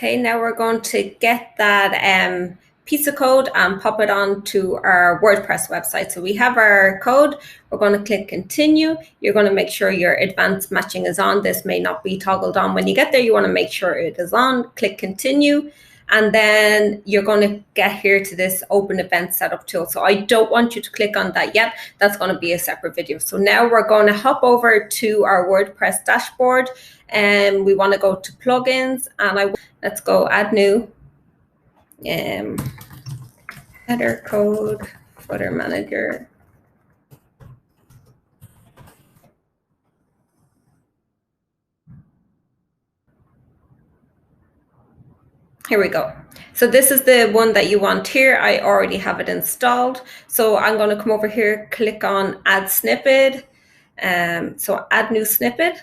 Okay, now we're going to get that piece of code and pop it onto our WordPress website. So we have our code. We're going to click continue. You're going to make sure your advanced matching is on. This may not be toggled on. When you get there, you want to make sure it is on. Click continue. And then you're going to get here to this open event setup tool. So I don't want you to click on that yet. That's going to be a separate video. So now we're going to hop over to our WordPress dashboard, and we want to go to plugins, and let's go add new, header code, footer manager. Here we go. So this is the one that you want here. I already have it installed. So I'm going to come over here, click on add snippet. So add new snippet.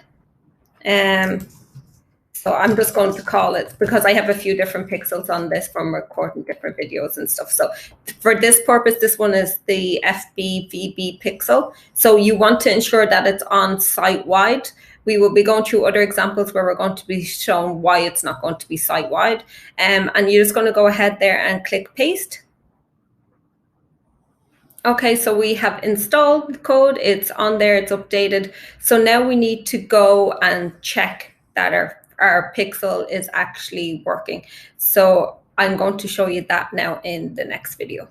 So I'm just going to call it, because I have a few different pixels on this from recording different videos and stuff. So for this purpose, this one is the FBVB pixel. So you want to ensure that it's on site-wide. We will be going through other examples where we're going to be shown why it's not going to be site-wide. And you're just going to go ahead there and click paste. Okay, so we have installed the code. It's on there, it's updated. So now we need to go and check that our pixel is actually working. So I'm going to show you that now in the next video.